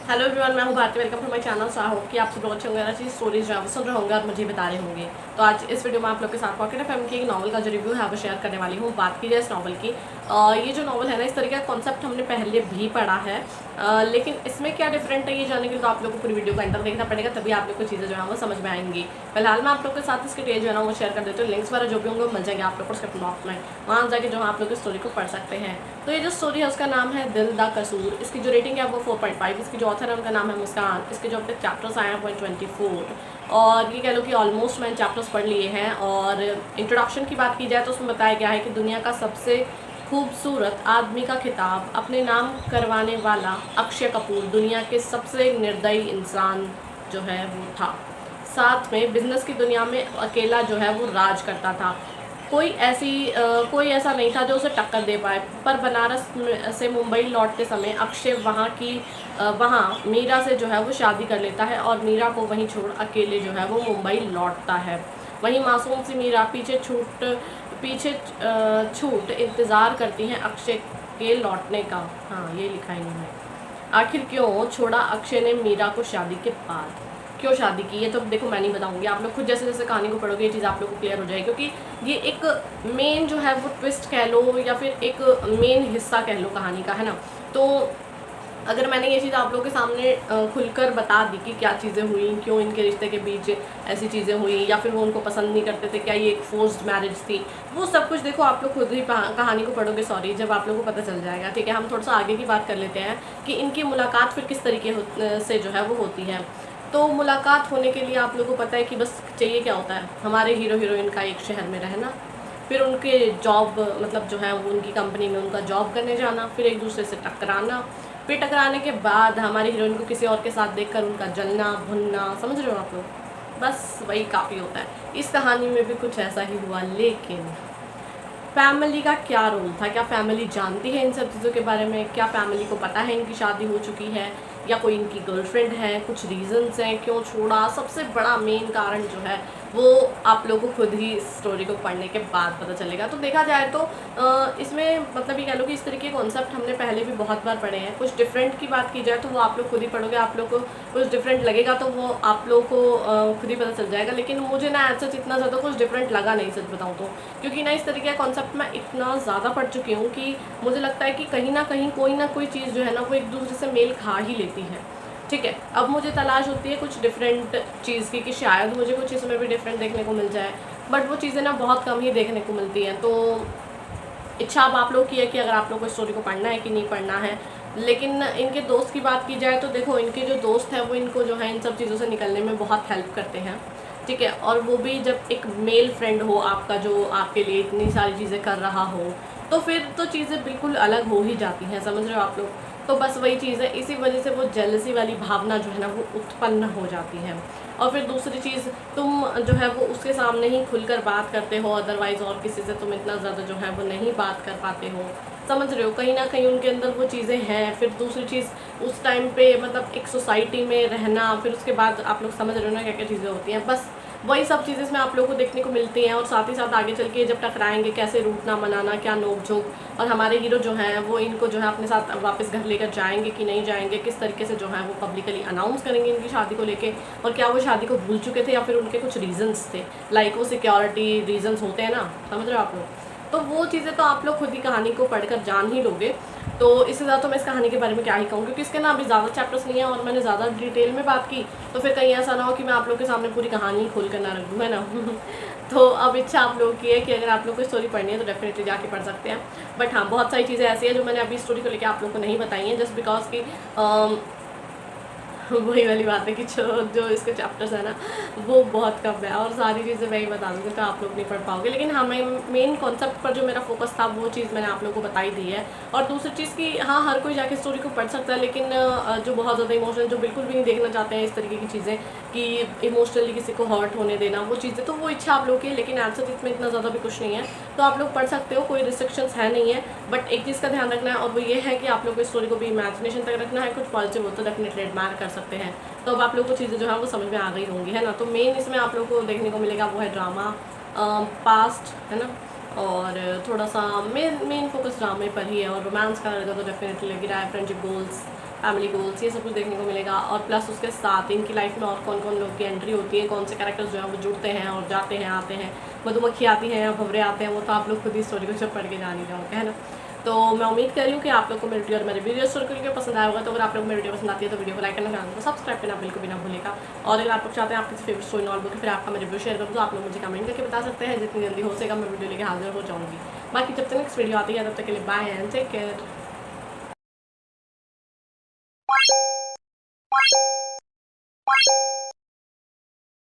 Hello everyone, मैं हूँ Bharti. Welcome to my channel. So I hope कि आप सब लोग अच्छे होंगे, अच्छी स्टोरीज जो है वो सुन रहे होंगे और मुझे बता रहे होंगे। तो आज इस वीडियो में आप लोग के साथ पॉकेट एफएम की एक नॉवल का जो रिव्यू है वो शेयर करने वाली हूँ। बात की जाए इस नॉवल की, ये जो नॉवल है ना, इस तरीके का कॉन्सेप्ट हमने पहले भी पढ़ा है, लेकिन इसमें क्या डिफरेंट है ये जानने के लिए तो आप लोग को पूरी वीडियो का एंटर देखना पड़ेगा, तभी आप लोग को चीज़ें जो है वो समझ में आएंगी। फिलहाल मैं आप लोग के साथ इसके डिटेल जो है ना वो शेयर कर देती हूँ। लिंक्स वगैरह जो भी होंगे मिल जाएंगे आप लोग को स्क्रिप्ट बॉक्स में, वहाँ जाके जो है आप लोग इस स्टोरी को पढ़ सकते हैं। तो ये जो स्टोरी है उसका नाम है दिल दा कसूर। इसकी जो रेटिंग है वो 4.5। इसकी जो ऑथर है उनका नाम है मुस्कान। इसके जो अब तक चैप्टर्स आए हैं 24, और ये कह लो कि ऑलमोस्ट मैंने चैप्टर्स पढ़ लिए हैं। और इंट्रोडक्शन की बात की जाए तो उसमें बताया गया है कि दुनिया का सबसे खूबसूरत आदमी का खिताब अपने नाम करवाने वाला अक्षय कपूर दुनिया के सबसे निर्दयी इंसान जो है वो था। साथ में बिजनेस की दुनिया में अकेला जो है वो राज करता था। कोई ऐसा नहीं था जो उसे टक्कर दे पाए। पर बनारस से मुंबई लौटते समय अक्षय वहाँ मीरा से जो है वो शादी कर लेता है और मीरा को वहीं छोड़ अकेले जो है वो मुंबई लौटता है। वहीं मासूम सी मीरा पीछे छूट इंतज़ार करती हैं अक्षय के लौटने का। हाँ, ये लिखा है इन्होंने। आखिर क्यों छोड़ा अक्षय ने मीरा को शादी के बाद? क्यों शादी की ये तो देखो मैं नहीं बताऊंगी, आप लोग खुद जैसे जैसे कहानी को पढ़ोगे ये चीज़ आप लोग को क्लियर हो जाएगी। क्योंकि ये एक मेन जो है वो ट्विस्ट कह लो या फिर एक मेन हिस्सा कह लो कहानी का, है ना। तो अगर मैंने ये चीज़ आप लोगों के सामने खुलकर बता दी कि क्या चीज़ें हुई, क्यों इनके रिश्ते के बीच ऐसी चीज़ें हुई, या फिर वो उनको पसंद नहीं करते थे, क्या ये एक फोर्स्ड मैरिज थी, वो सब कुछ देखो आप लोग खुद ही कहानी को पढ़ोगे, सॉरी, जब आप लोगों को पता चल जाएगा। ठीक है, हम थोड़ा सा आगे की बात कर लेते हैं कि इनकी मुलाकात फिर किस तरीके से जो है वो होती है। तो मुलाकात होने के लिए आप लोगों को पता है कि बस चाहिए क्या होता है, हमारे हीरो हीरोइन का एक शहर में रहना, फिर उनके जॉब मतलब जो है वो उनकी कंपनी में उनका जॉब करने जाना, फिर एक दूसरे से टकराना, फिर टकराने के बाद हमारी हीरोइन को किसी और के साथ देखकर उनका जलना भुनना। समझ रहे हो आप लोग? बस वही काफ़ी होता है। इस कहानी में भी कुछ ऐसा ही हुआ, लेकिन फैमिली का क्या रोल था? क्या फैमिली जानती है इन सब चीज़ों के बारे में? क्या फैमिली को पता है इनकी शादी हो चुकी है या कोई इनकी गर्लफ्रेंड है? कुछ रीजंस हैं क्यों छोड़ा। सबसे बड़ा मेन कारण जो है वो आप लोगों को खुद ही इस स्टोरी को पढ़ने के बाद पता चलेगा। तो देखा जाए तो इसमें मतलब ये कह लो कि इस तरीके के कॉन्सेप्ट हमने पहले भी बहुत बार पढ़े हैं। कुछ डिफरेंट की बात की जाए तो वो आप लोग खुद ही पढ़ोगे, आप लोग को कुछ डिफरेंट लगेगा तो वो आप लोग को खुद ही पता चल जाएगा। लेकिन मुझे ना ऐसा इतना ज़्यादा कुछ डिफरेंट लगा नहीं, सच बताऊँ तो, क्योंकि ना इस तरीके का कॉन्सेप्ट मैं इतना ज़्यादा पढ़ चुकी हूँ कि मुझे लगता है कि कहीं ना कहीं कोई ना कोई चीज़ जो है ना वो एक दूसरे से मेल खा ही लेती है। ठीक है, अब मुझे तलाश होती है कुछ डिफरेंट चीज़ की कि शायद मुझे कुछ इसमें भी डिफरेंट देखने को मिल जाए, बट वो चीज़ें ना बहुत कम ही देखने को मिलती हैं। तो इच्छा अब आप लोग की है कि अगर आप लोग को स्टोरी को पढ़ना है कि नहीं पढ़ना है। लेकिन इनके दोस्त की बात की जाए तो देखो, इनके जो दोस्त हैं वो इनको जो है इन सब चीज़ों से निकलने में बहुत हेल्प करते हैं। ठीक है, और वो भी जब एक मेल फ्रेंड हो आपका जो आपके लिए इतनी सारी चीज़ें कर रहा हो, तो फिर तो चीज़ें बिल्कुल अलग हो ही जाती हैं। समझ रहे हो आप लोग? तो बस वही चीज़ है, इसी वजह से वो जेलसी वाली भावना जो है ना वो उत्पन्न हो जाती है। और फिर दूसरी चीज़, तुम जो है वो उसके सामने ही खुलकर बात करते हो, अदरवाइज़ और किसी से तुम इतना ज़्यादा जो है वो नहीं बात कर पाते हो। समझ रहे हो? कहीं ना कहीं उनके अंदर वो चीज़ें हैं। फिर दूसरी चीज़, उस टाइम पे मतलब एक सोसाइटी में रहना, फिर उसके बाद आप लोग समझ रहे हो ना क्या क्या चीज़ें होती हैं। बस वही सब चीज़ें इसमें आप लोगों को देखने को मिलती हैं। और साथ ही साथ आगे चल के जब टकराएंगे, कैसे रूठना मनाना, क्या नोक झोंक, और हमारे हीरो जो हैं वो इनको जो है अपने साथ वापस घर लेकर जाएंगे कि नहीं जाएंगे, किस तरीके से जो है वो पब्लिकली अनाउंस करेंगे इनकी शादी को लेके, और क्या वो शादी को भूल चुके थे या फिर उनके कुछ रीजंस थे, लाइक वो सिक्योरिटी रीजंस होते हैं ना। समझ रहे हो आप लोग? तो वो चीज़ें तो आप लोग खुद ही कहानी को पढ़कर जान ही लोगे। तो इससे ज़्यादा तो मैं इस कहानी के बारे में क्या ही कहूँ, क्योंकि इसके ना अभी ज़्यादा चैप्टर्स नहीं है और मैंने ज़्यादा डिटेल में बात की तो फिर कहीं ऐसा ना हो कि मैं आप लोग के सामने पूरी कहानी खोल कर ना रख दूँ, है ना। तो अब इच्छा आप लोगों की है कि अगर आप लोग को स्टोरी पढ़नी है तो डेफिनेटली जाके पढ़ सकते हैं। बट हाँ, बहुत सारी चीज़ें ऐसी हैं जो मैंने अभी स्टोरी को लेकर आप लोग को नहीं बताई हैं, जस्ट बिकॉज कि वही वाली बात है कि जो इसके चैप्टर्स है ना वो बहुत कम है, और सारी चीज़ें मैं ही बता दूँगी तो आप लोग नहीं पढ़ पाओगे। लेकिन हाँ, मैं मेन कॉन्सेप्ट पर जो मेरा फोकस था वो चीज़ मैंने आप लोगों को बताई दी है। और दूसरी चीज़ कि हाँ, हर कोई जाके स्टोरी को पढ़ सकता है, लेकिन जो बहुत ज़्यादा इमोशनल, जो बिल्कुल भी नहीं देखना चाहते हैं इस तरीके की चीज़ें कि इमोशनली किसी को हर्ट होने देना, वो चीज़ें तो वो इच्छा आप लोग की है। लेकिन आंसर इसमें इतना ज़्यादा भी कुछ नहीं है, तो आप लोग पढ़ सकते हो, कोई रिस्ट्रिक्शंस है नहीं है। बट एक चीज़ का ध्यान रखना है, और वो ये है कि आप लोग को स्टोरी को भी इमेजिनेशन तक रखना है। कुछ पॉजिटिव हो तो डेफिनेटली एडमायर कर सकते हैं। तो अब आप लोग को चीज़ें जो है वो समझ में आ गई होंगी, है ना। तो मेन इसमें आप लोग को देखने को मिलेगा वो है ड्रामा, पास्ट, है ना, और थोड़ा सा मेन फोकस ड्रामे पर ही है। और रोमांस का रहेगा तो डेफिनेटली लग रहा है फ्रेंडशिप गोल्स, फैमिली गोल्स, ये सब कुछ देखने को मिलेगा। और प्लस उसके साथ इनकी लाइफ में और कौन कौन लोग की एंट्री होती है, कौन से कैरेक्टर्स जो है वो जुड़ते हैं और जाते हैं आते हैं, मधुमक्खी आती हैं या भंवरे आते हैं, वो तो आप लोग खुद ही स्टोरी को जब पढ़ के जान ही जाओगे, है ना। तो मैं उम्मीद कर रही हूँ कि आप लोग को मेरी वीडियो और मेरे वीडियो स्टोरी करके पसंद आया होगा। तो अगर आप लोग मेरी वीडियो पसंद आती है तो वीडियो को लाइक करना, चैनल को सब्सक्राइब करना बिल्कुल भी ना भूलेगा। और अगर आप लोग चाहते हैं आपकी फेवरेट स्टोरी नॉट बुक फिर आपका मैं रिव्यू शेयर करूँ तो आप लोग मुझे कमेंट करके बता सकते हैं। जितनी जल्दी हो सकेगा मैं वीडियो लेके हाजिर हो जाऊँगी। बाकी जब तक नेक्स्ट वीडियो आती है तब तक के लिए बाय एंड टेक केयर।